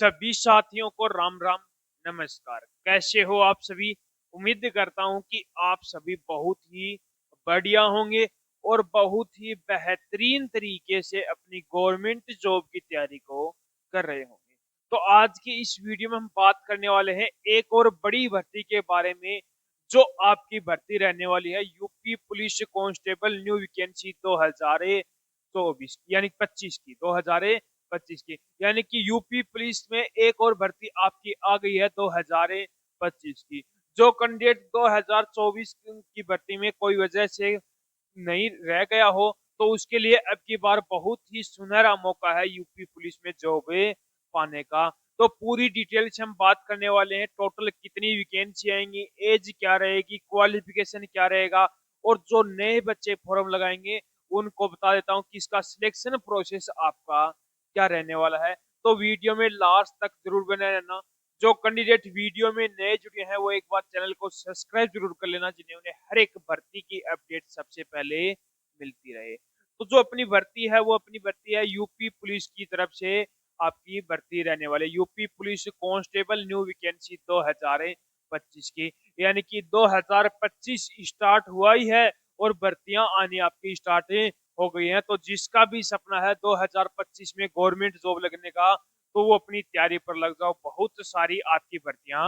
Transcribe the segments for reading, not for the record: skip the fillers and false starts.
सभी साथियों को राम राम नमस्कार। कैसे हो आप सभी? उम्मीद करता हूं कि आप सभी बहुत ही बढ़िया होंगे और बहुत ही बेहतरीन तरीके से अपनी गवर्नमेंट जॉब की तैयारी को कर रहे होंगे। तो आज की इस वीडियो में हम बात करने वाले हैं एक और बड़ी भर्ती के बारे में, जो आपकी भर्ती रहने वाली है UP police constable new vacancy 2024 यानी 25 की 2025 की, यानी कि यूपी पुलिस में एक और भर्ती आपकी आ गई है 2025 की। जो कैंडिडेट 2024 की भर्ती में कोई वजह से नहीं रह गया हो, तो उसके लिए अब की बार बहुत ही सुनहरा मौका है यूपी पुलिस में जॉब पाने का। तो पूरी डिटेल से हम बात करने वाले हैं, टोटल कितनी वैकेंसी आएंगी, एज क्या रहेगी, क्वालिफिकेशन क्या रहेगा, और जो नए बच्चे फॉर्म लगाएंगे उनको बता देता हूं कि इसका सिलेक्शन प्रोसेस आपका क्या रहने वाला है। तो वीडियो में लास्ट तक जरूर बने रहना। जो कैंडिडेट वीडियो में नए जुड़े हैं वो एक बार चैनल को सब्सक्राइब जरूर कर लेना, जिन्हें उन्हें हर एक भर्ती की अपडेट सबसे पहले मिलती रहे। तो जो अपनी भर्ती है वो अपनी भर्ती है यूपी पुलिस की तरफ से आपकी भर्ती रहने वाले UP police constable new vacancy 2025 की, यानी कि 2025 स्टार्ट हुआ ही है और भर्तियां आनी आपकी स्टार्ट हो गई हैं। तो जिसका भी सपना है 2025 में गवर्नमेंट जॉब लगने का, तो वो अपनी तैयारी पर लग जाओ। बहुत सारी आपकी भर्तियां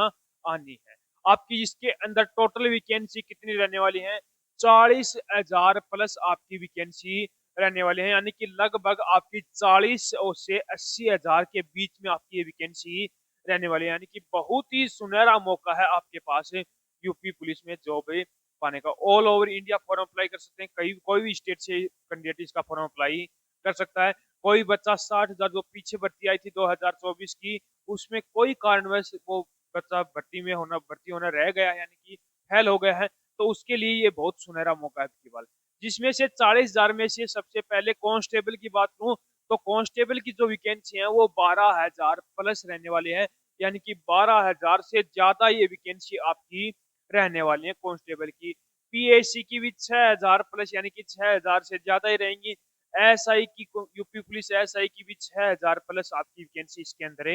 आनी है। आपकी इसके अंदर टोटल वैकेंसी कितनी रहने वाली है? 40,000 प्लस आपकी वैकेंसी रहने वाले हैं, यानी कि लगभग आपकी 40 से 80,000 के बीच में आपकी ये वैकेंसी रहने वाली है। यानी कि बहुत ही सुनहरा मौका है आपके पास यूपी पुलिस में जॉब पाने का। All over India form apply कर सकते हैं, कहीं कोई भी स्टेट से कैंडिडेट इसका फॉर्म अप्लाई कर सकता है। कोई बच्चा 60,000 जो पीछे भर्ती आई थी 2024 की, उसमें कोई कारणवश वो बच्चा भर्ती होना रह गया है, यानी कि फेल हो गया है, तो उसके लिए ये बहुत सुनहरा मौका है केवल। जिसमें से 40,000 में से सबसे पहले कांस्टेबल की बात करूं, तो कांस्टेबल की जो वैकेंसी है वो 12,000 प्लस रहने वाले हैं, यानी कि 12,000 से ज्यादा ये वैकेंसी आपकी रहने वाली है कांस्टेबल की। पीएससी की भी 6,000 प्लस, यानी कि 6,000 से ज्यादा ही रहेंगी। एसआई की, यूपी पुलिस एसआई की भी 6,000 प्लस आपकी वैकेंसी इसके अंदर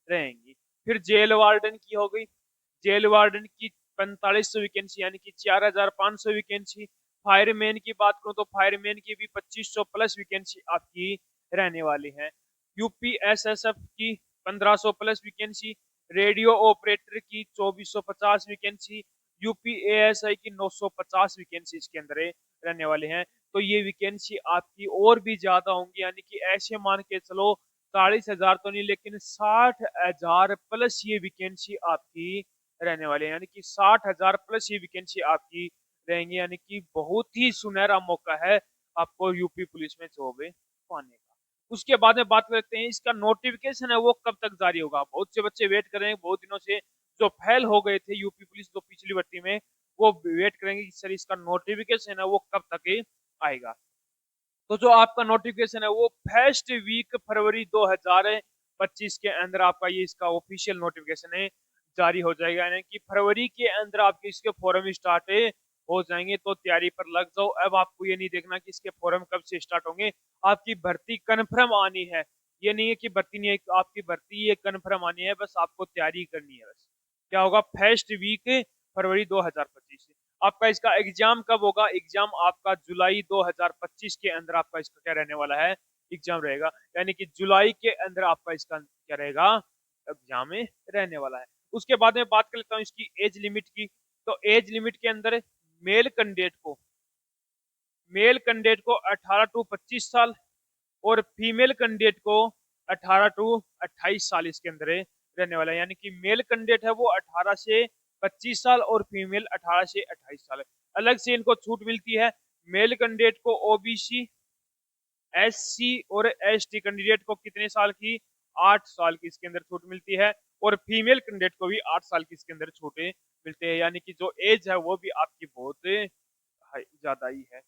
रहेंगी। फिर जेल वार्डन की हो गई, जेल वार्डन की 4500 वैकेंसी, यानी कि 4,500 वैकेंसी। फायरमैन की बात करूं तो फायरमैन की भी 2500 प्लस वैकेंसी आपकी रहने वाली है। यूपी एसएसएफ की 1500 प्लस वैकेंसी। रेडियो ऑपरेटर की 2450 वैकेंसी। यूपी एएसआई की 950 वैकेंसी इसके अंदर रहने वाले हैं। तो ये वैकेंसी आपकी और भी ज्यादा होंगी, यानी कि ऐसे मान के चलो 40,000 तो नहीं, लेकिन 60,000 प्लस ये वैकेंसी आपकी रहने वाले हैं, यानी कि 60,000 प्लस ये वैकेंसी आपकी रहेंगी। यानी कि बहुत ही सुनहरा मौका है आपको यूपी पुलिस में जॉब पाने का। उसके बाद में बात करते हैं इसका नोटिफिकेशन है वो कब तक जारी होगा। बहुत से बच्चे वेट कर रहे हैं बहुत दिनों से, जो फेल हो गए थे यूपी पुलिस जो पिछली भर्ती में, वो वेट करेंगे कि सर इसका नोटिफिकेशन है वो कब तक आएगा। तो जो आपका नोटिफिकेशन है वो फर्स्ट वीक फरवरी 2025 के अंदर आपका ये इसका ऑफिशियल नोटिफिकेशन है जारी हो जाएगा, यानी कि फरवरी के अंदर आपके इसके फॉर्म स्टार्ट हो जाएंगे। तो तैयारी पर लग जाओ। अब आपको ये नहीं देखना कि इसके फॉर्म कब से स्टार्ट होंगे, आपकी भर्ती कन्फर्म आनी है। ये नहीं है कि भर्ती नहीं है, आपकी भर्ती ये कन्फर्म आनी है, बस आपको तैयारी करनी है। बस क्या होगा, फर्स्ट वीक फरवरी 2025। आपका इसका एग्जाम कब होगा? एग्जाम आपका जुलाई 2025 के अंदर आपका इसका क्या रहने वाला है, एग्जाम रहेगा। यानी कि जुलाई के अंदर आपका इसका क्या रहेगा, एग्जाम में रहने वाला है। उसके बाद में बात कर लेता हूँ इसकी एज लिमिट की। तो एज लिमिट के अंदर मेल कैंडिडेट को मेल कैंडिडेट को 18 टू 25 साल और फीमेल कैंडिडेट को 18 टू 28 साल इसके अंदर रहने वाला है। यानी कि मेल कैंडिडेट है वो 18 से 25 साल और फीमेल 18 से 28 साल। अलग से इनको छूट मिलती है। मेल कैंडिडेट को ओबीसी, एससी और एसटी कैंडिडेट को कितने साल की, 8 साल की इसके अंदर छूट मिलती है। और फीमेल कैंडिडेट को भी 8 साल की इसके अंदर छूटे मिलते हैं। यानी कि जो एज है वो भी आपकी बहुत ज्यादा ही है।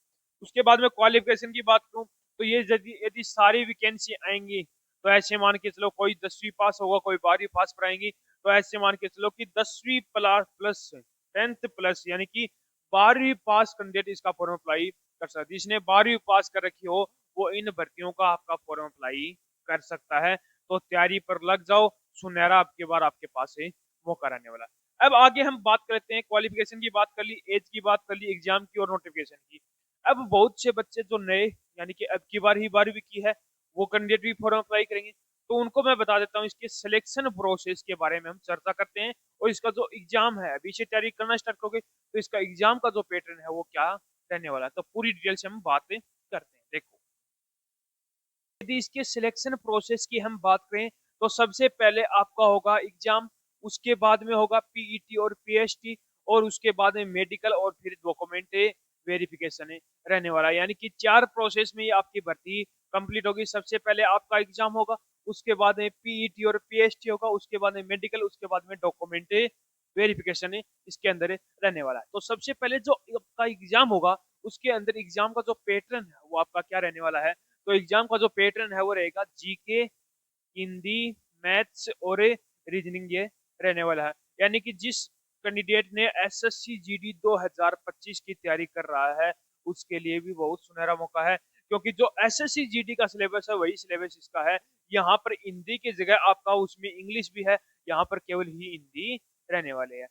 उसके बाद में क्वालिफिकेशन की बात करूं, तो ये यदि यदि सारी वैकेंसी आएंगी, तो ऐसे मान के चलो कोई 10वीं पास होगा, कोई 12वीं पास पर आएंगी, तो ऐसे मान के चलो कि 10वीं प्लस 10th प्लस, यानी कि 12वीं पास कैंडिडेट इसका फॉर्म अप्लाई कर सकता है। जिसने 12वीं पास कर रखी हो वो इन भर्तियों का आपका फॉर्म अप्लाई कर सकता है। तो तैयारी पर लग जाओ। सुनहरा आपके बार आपके पास है मौका रहने वाला है। अब आगे हम बात करते हैं, क्वालिफिकेशन की बात कर ली, एज की बात कर ली, एग्जाम की और नोटिफिकेशन की। अब बहुत से बच्चे जो नए यानी कि अब की बार ही 12वीं की है वो कैंडिडेट भी फॉर्म अप्लाई करेंगे, तो उनको मैं बता देता हूँ इसके सिलेक्शन प्रोसेस के बारे में हम चर्चा करते हैं। और इसका जो एग्जाम है अभी से तैयारी करना स्टार्ट करोगे तो इसका एग्जाम का जो पैटर्न है वो क्या रहने वाला है, तो पूरी डिटेल से हम बातें करते हैं। देखो, यदि इसके सिलेक्शन प्रोसेस की हम बात करें तो सबसे पहले आपका होगा एग्जाम, उसके बाद में होगा पीईटी और पीएचटी, और उसके बाद में मेडिकल और फिर डॉक्यूमेंट वेरिफिकेशन रहने वाला है। यानी कि 4 प्रोसेस में ये आपकी भर्ती कंप्लीट होगी। सबसे पहले आपका एग्जाम होगा, उसके बाद में पीईटी और पीएचटी होगा, उसके बाद में मेडिकल, उसके बाद में डॉक्यूमेंट वेरिफिकेशन इसके अंदर रहने वाला है। तो सबसे पहले जो आपका एग्जाम होगा उसके अंदर एग्जाम का जो पैटर्न है वो आपका क्या रहने वाला है, तो एग्जाम का जो पैटर्न है वो रहेगा जीके, हिंदी, मैथ्स और रीजनिंग ये रहने वाला है। यानी कि जिस कैंडिडेट ने एसएससी जीडी 2025 की तैयारी कर रहा है उसके लिए भी बहुत सुनहरा मौका है, क्योंकि जो एसएससी जीडी का सिलेबस है वही सिलेबस इसका है। यहाँ पर हिंदी की जगह आपका उसमें इंग्लिश भी है, यहाँ पर केवल ही हिंदी रहने वाले हैं।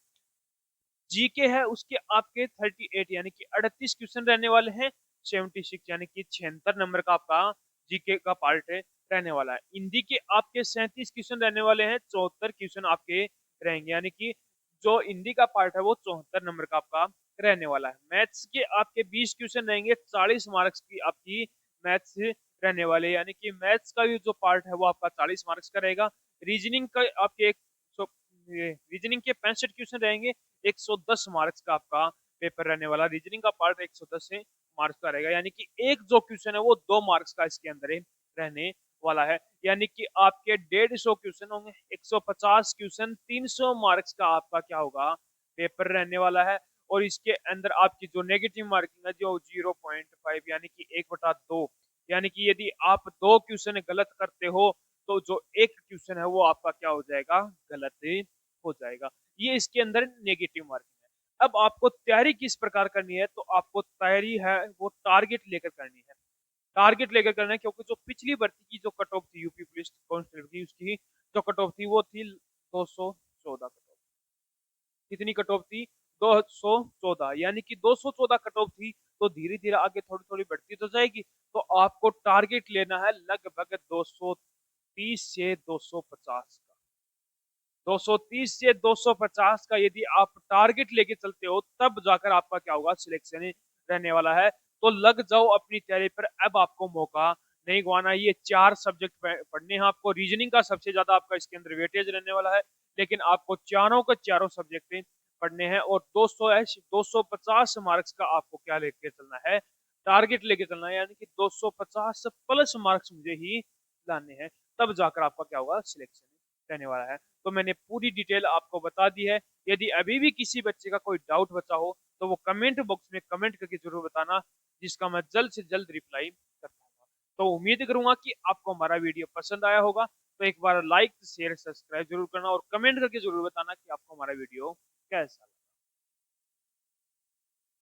जीके है उसके आपके 38 यानी कि 38 क्वेश्चन रहने वाले हैं, 76 यानी कि 76 नंबर का आपका जीके का पार्ट है रहने वाला है। हिंदी के आपके 37 क्वेश्चन रहने वाले हैं, 74 क्वेश्चन आपके रहेंगे, यानी कि जो हिंदी का पार्ट है वो 74 नंबर का आपका रहने वाला है। मैथ्स के आपके 20 क्वेश्चन रहेंगे, 40 मार्क्स की आपकी मैथ्स रहने वाले, यानी कि मैथ्स का भी जो पार्ट है वो आपका 40 मार्क्स का रहेगा। रीजनिंग का आपके रीजनिंग के 65 क्वेश्चन रहेंगे, 110 मार्क्स का आपका पेपर रहने वाला। रीजनिंग का पार्ट 110 मार्क्स का रहेगा, यानी कि एक जो क्वेश्चन है वो 2 मार्क्स का इसके अंदर रहने वाला है। यानी कि आपके 150 क्वेश्चन होंगे, 150 क्वेश्चन, 300 मार्क्स का आपका क्या होगा पेपर रहने वाला है। और इसके अंदर आपकी जो नेगेटिव मार्किंग है जो 0.5 यानी कि 1/2, यानी कि यदि आप 2 क्वेश्चन गलत करते हो तो जो एक क्वेश्चन है वो आपका क्या हो जाएगा, गलत हो जाएगा। ये इसके अंदर नेगेटिव मार्किंग है। अब आपको तैयारी किस प्रकार करनी है, तो आपको तैयारी है वो टारगेट लेकर करनी है, टारगेट लेकर करना है, क्योंकि जो पिछली भर्ती की जो कट ऑफ थी यूपी पुलिस कांस्टेबल की उसकी जो कट ऑफ थी वो थी 214 कट ऑफ। कितनी कट ऑफ थी, 214, यानी कि 214 कट ऑफ थी, तो धीरे धीरे आगे थोड़ी थोड़ी बढ़ती तो जाएगी। तो आपको टारगेट लेना है लगभग 230 से 250 का, 230 से 250 का यदि आप टारगेट लेके चलते हो तब जाकर आपका क्या होगा, सिलेक्शन रहने वाला है। तो लग जाओ अपनी तैयारी पर, अब आपको मौका नहीं गवाना। ये 4 सब्जेक्ट पढ़ने हैं आपको, रीजनिंग का सबसे ज्यादा आपका इसके अंदर वेटेज रहने वाला है, लेकिन आपको चारों के चारों सब्जेक्ट पढ़ने हैं और 250 मार्क्स का आपको क्या लेके चलना है, टारगेट लेके चलना है, यानी कि 250 प्लस मार्क्स मुझे ही लाने हैं, तब जाकर आपका क्या होगा, सिलेक्शन रहने वाला है। तो मैंने पूरी डिटेल आपको बता दी है। यदि अभी भी किसी बच्चे का कोई डाउट बचा हो तो वो कमेंट बॉक्स में कमेंट करके जरूर बताना, जिसका मैं जल्द से जल्द रिप्लाई कर पाऊंगा। तो उम्मीद करूंगा कि आपको हमारा वीडियो पसंद आया होगा, तो एक बार लाइक शेयर सब्सक्राइब जरूर करना और कमेंट करके जरूर बताना कि आपको हमारा वीडियो कैसा लगा।